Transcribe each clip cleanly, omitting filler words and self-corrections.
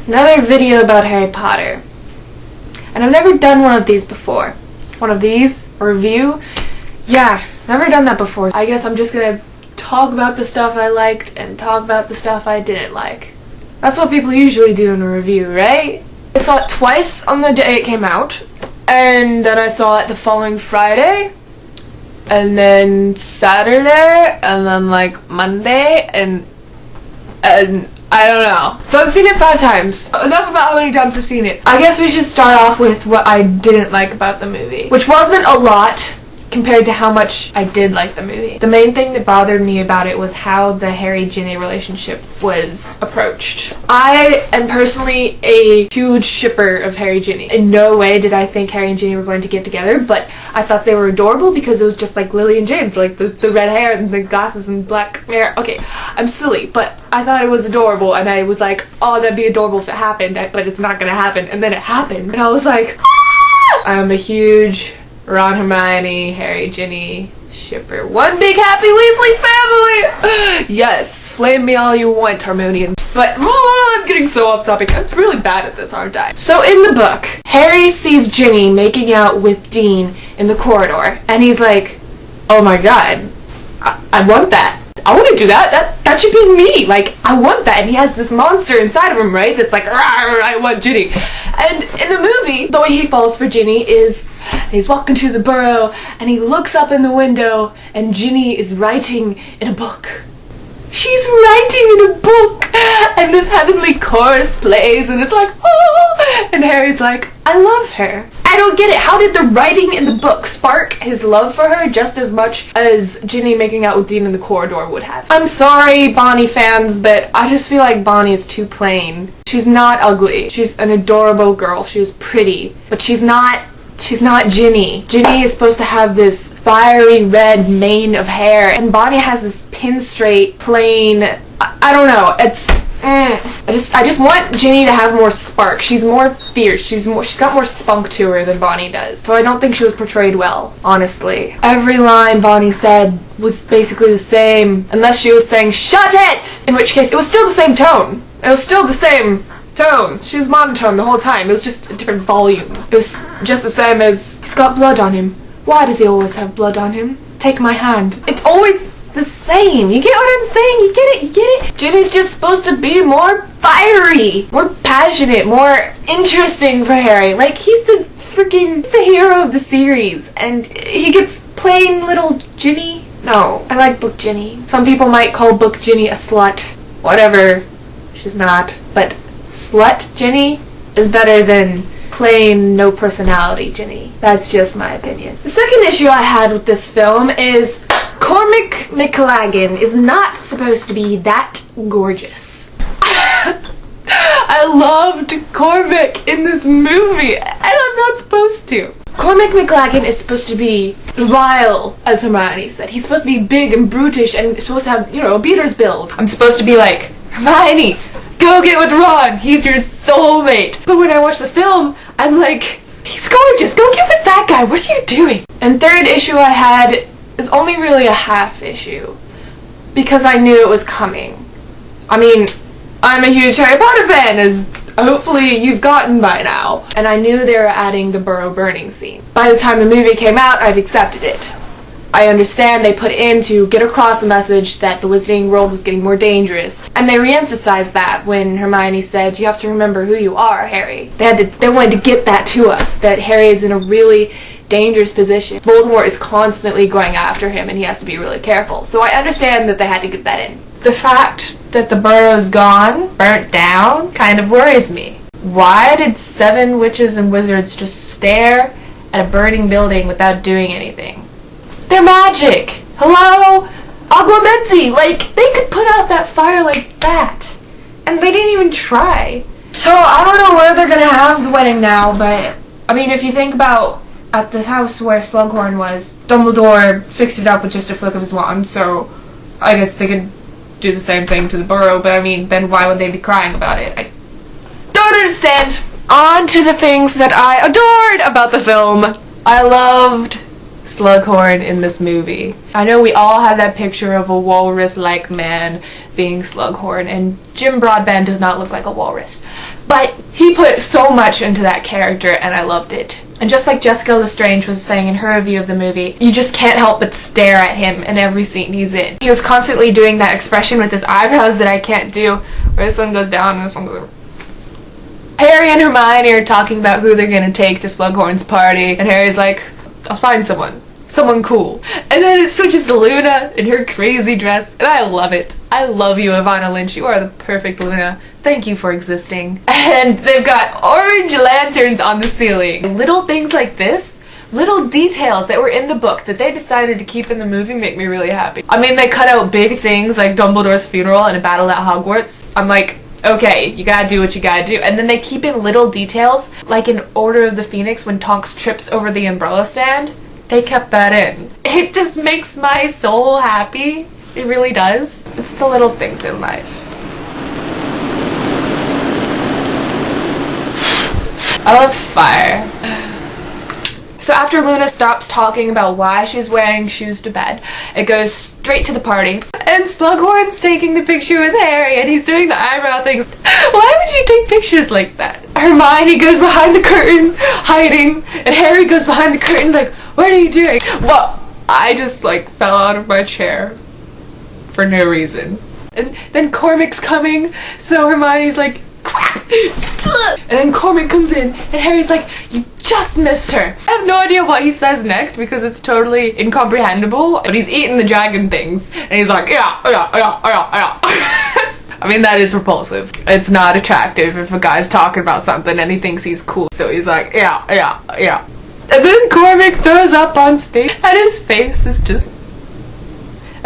Another video about Harry Potter. And I've never done one of these before. One of these? A review? Yeah, never done that before. I guess I'm just gonna talk about the stuff I liked and talk about the stuff I didn't like. That's what people usually do in a review, right? I saw it twice on the day it came out, and then I saw it the following Friday, and then Saturday, and then like Monday, and I don't know. So I've seen it 5 times. Enough about how many times I've seen it. I guess we should start off with what I didn't like about the movie, which wasn't a lot compared to how much I did like the movie. The main thing that bothered me about it was how the Harry-Ginny relationship was approached. I am personally a huge shipper of Harry-Ginny. In no way did I think Harry and Ginny were going to get together, but I thought they were adorable because it was just like Lily and James, like the red hair and the glasses and black hair. Okay, I'm silly, but I thought it was adorable, and I was like, oh, that'd be adorable if it happened, but it's not gonna happen. And then it happened, and I was like, ah! I'm a huge Ron, Hermione, Harry, Ginny shipper. One big happy Weasley family! Yes, flame me all you want, Harmonians. But I'm getting so off topic. I'm really bad at this, aren't I? So in the book, Harry sees Ginny making out with Dean in the corridor, and he's like, oh my god, I want that. I want to do that. That should be me. Like, I want that. And he has this monster inside of him, right? That's like, I want Ginny. And in the movie, the way he falls for Ginny is he's walking to the burrow and he looks up in the window and Ginny is writing in a book. She's writing in a book! And this heavenly chorus plays and it's like, oh! And Harry's like, I love her. I don't get it. How did the writing in the book spark his love for her just as much as Ginny making out with Dean in the corridor would have? I'm sorry, Bonnie fans, but I just feel like Bonnie is too plain. She's not ugly. She's an adorable girl. She's pretty. But she's not Ginny. Ginny is supposed to have this fiery red mane of hair, and Bonnie has this pin straight, plain, I don't know, it's, I just want Ginny to have more spark. She's more fierce. She's got more spunk to her than Bonnie does. So I don't think she was portrayed well, honestly. Every line Bonnie said was basically the same, unless she was saying, shut it! In which case, it was still the same tone. It was still the same tone. She was monotone the whole time. It was just a different volume. It was just the same as, he's got blood on him. Why does he always have blood on him? Take my hand. It's always the same. You get what I'm saying? You get it? You get it? Ginny's just supposed to be more fiery, more passionate, more interesting for Harry. Like, he's the hero of the series, and he gets plain little Ginny. No, I like Book Ginny. Some people might call Book Ginny a slut. Whatever. She's not. But slut Ginny is better than plain no personality Ginny. That's just my opinion. The second issue I had with this film is Cormac McLaggen is not supposed to be that gorgeous. I loved Cormac in this movie, and I'm not supposed to. Cormac McLaggen is supposed to be vile, as Hermione said. He's supposed to be big and brutish and supposed to have, a beater's build. I'm supposed to be like, Hermione, go get with Ron, he's your soulmate. But when I watch the film, I'm like, he's gorgeous, go get with that guy, what are you doing? And third issue I had is only really a half issue, because I knew it was coming. I mean, I'm a huge Harry Potter fan, as hopefully you've gotten by now. And I knew they were adding the burrow burning scene. By the time the movie came out, I'd accepted it. I understand they put in to get across the message that the wizarding world was getting more dangerous. And they re-emphasized that when Hermione said, you have to remember who you are, Harry. They wanted to get that to us, that Harry is in a really dangerous position. Voldemort is constantly going after him and he has to be really careful. So I understand that they had to get that in. The fact that the burrow's gone, burnt down, kind of worries me. Why did 7 witches and wizards just stare at a burning building without doing anything? They're magic! Hello? Aguamenti! Like, they could put out that fire like that. And they didn't even try. So, I don't know where they're gonna have the wedding now, but, I mean, if you think about at the house where Slughorn was, Dumbledore fixed it up with just a flick of his wand, so I guess they could do the same thing to the burrow, but I mean, then why would they be crying about it? I don't understand. On to the things that I adored about the film. I loved Slughorn in this movie. I know we all have that picture of a walrus-like man being Slughorn, and Jim Broadbent does not look like a walrus. But he put so much into that character, and I loved it. And just like Jessica Lestrange was saying in her review of the movie, you just can't help but stare at him in every scene he's in. He was constantly doing that expression with his eyebrows that I can't do, where this one goes down and this one goes... Harry and Hermione are talking about who they're gonna take to Slughorn's party, and Harry's like, I'll find someone cool. And then it switches to Luna in her crazy dress, and I love it. I love you, Ivana Lynch. You are the perfect Luna. Thank you for existing. And they've got orange lanterns on the ceiling. Little things like this, little details that were in the book that they decided to keep in the movie make me really happy. I mean, they cut out big things like Dumbledore's funeral and a battle at Hogwarts. I'm like, okay, you gotta do what you gotta do. And then they keep in little details, like in Order of the Phoenix when Tonks trips over the umbrella stand. They kept that in. It just makes my soul happy. It really does. It's the little things in life. I love fire. So after Luna stops talking about why she's wearing shoes to bed, it goes straight to the party. And Slughorn's taking the picture with Harry, and he's doing the eyebrow things. Why would you take pictures like that? Hermione goes behind the curtain, hiding, and Harry goes behind the curtain like, what are you doing? Well, I just like fell out of my chair for no reason. And then Cormac's coming, so Hermione's like, crap! And then Cormac comes in, and Harry's like, you just missed her. I have no idea what he says next because it's totally incomprehensible, but he's eating the dragon things, and he's like, yeah. I mean, that is repulsive. It's not attractive if a guy's talking about something and he thinks he's cool, so he's like, yeah. And then Cormac throws up on stage, and his face is just...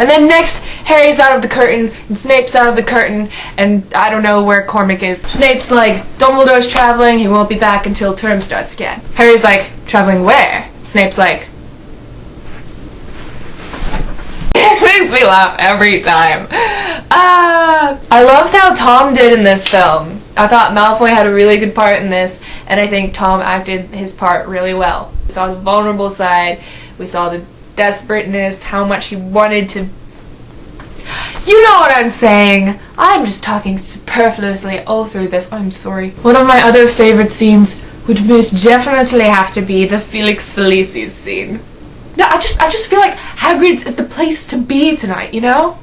And then next, Harry's out of the curtain, and Snape's out of the curtain, and I don't know where Cormac is. Snape's like, Dumbledore's traveling, he won't be back until term starts again. Harry's like, traveling where? Snape's like... It makes me laugh every time. I loved how Tom did in this film. I thought Malfoy had a really good part in this, and I think Tom acted his part really well. We saw the vulnerable side, we saw the desperateness, how much he wanted to... You know what I'm saying! I'm just talking superfluously all through this, I'm sorry. One of my other favorite scenes would most definitely have to be the Felix Felicis scene. No, I just feel like Hagrid's is the place to be tonight, you know?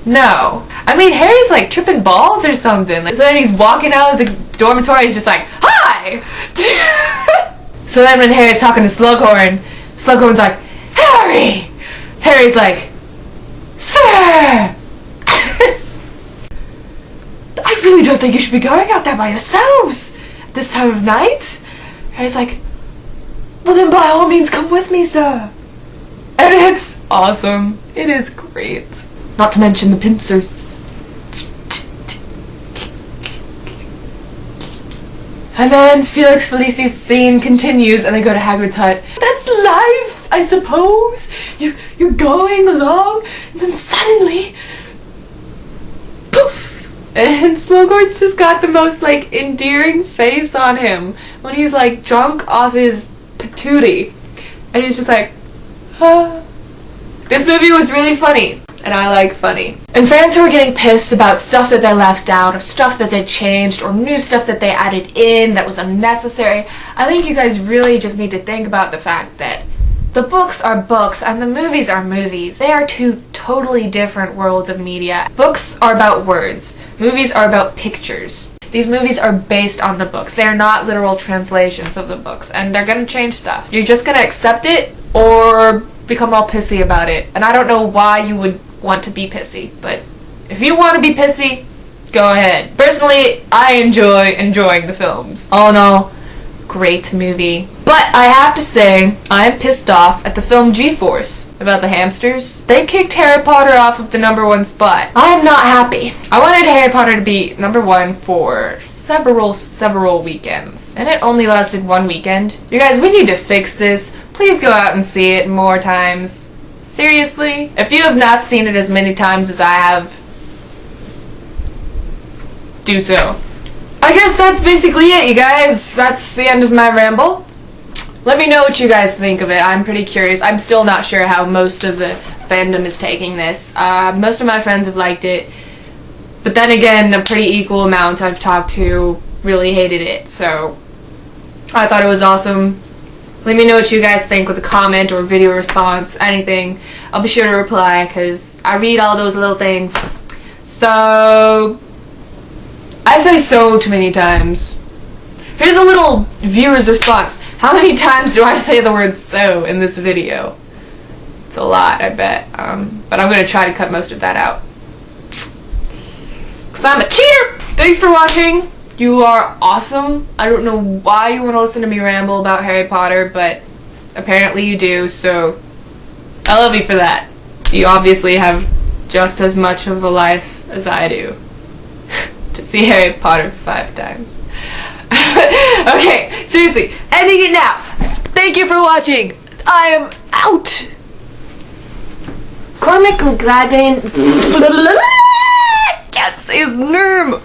No. I mean, Harry's like tripping balls or something. Like, so then he's walking out of the dormitory, he's just like, hi! So then when Harry's talking to Slughorn, Slughorn's like, Harry! Harry's like, sir! I really don't think you should be going out there by yourselves at this time of night. Harry's like, well then by all means come with me, sir. And it's awesome. It is great. Not to mention the pincers. And then Felix Felicis' scene continues and they go to Hagrid's hut. That's life, I suppose. You're going along and then suddenly, poof! And Slughorn's just got the most like endearing face on him when he's like drunk off his patootie. And he's just like, ah. This movie was really funny. And I like funny. And fans who are getting pissed about stuff that they left out, or stuff that they changed, or new stuff that they added in that was unnecessary, I think you guys really just need to think about the fact that the books are books and the movies are movies. They are two totally different worlds of media. Books are about words. Movies are about pictures. These movies are based on the books. They are not literal translations of the books, and they're gonna change stuff. You're just gonna accept it or become all pissy about it. And I don't know why you would want to be pissy, but if you want to be pissy, go ahead. Personally, I enjoy enjoying the films. All in all, great movie. But I have to say, I'm pissed off at the film G-Force about the hamsters. They kicked Harry Potter off of the #1 spot. I'm not happy. I wanted Harry Potter to be #1 for several weekends, and it only lasted one weekend. You guys, we need to fix this. Please go out and see it more times. Seriously? If you have not seen it as many times as I have, do so. I guess that's basically it, you guys. That's the end of my ramble. Let me know what you guys think of it. I'm pretty curious. I'm still not sure how most of the fandom is taking this. Most of my friends have liked it. But then again, a pretty equal amount I've talked to really hated it, so I thought it was awesome. Let me know what you guys think with a comment or video response, anything. I'll be sure to reply because I read all those little things. So, I say so too many times. Here's a little viewer's response. How many times do I say the word so in this video? It's a lot, I bet. But I'm going to try to cut most of that out. Because I'm a cheater! Thanks for watching. You are awesome. I don't know why you want to listen to me ramble about Harry Potter, but apparently you do, so I love you for that. You obviously have just as much of a life as I do. To see Harry Potter 5 times. Okay, seriously, ending it now. Thank you for watching. I am out. Cormac McLaggen. Can't say his name.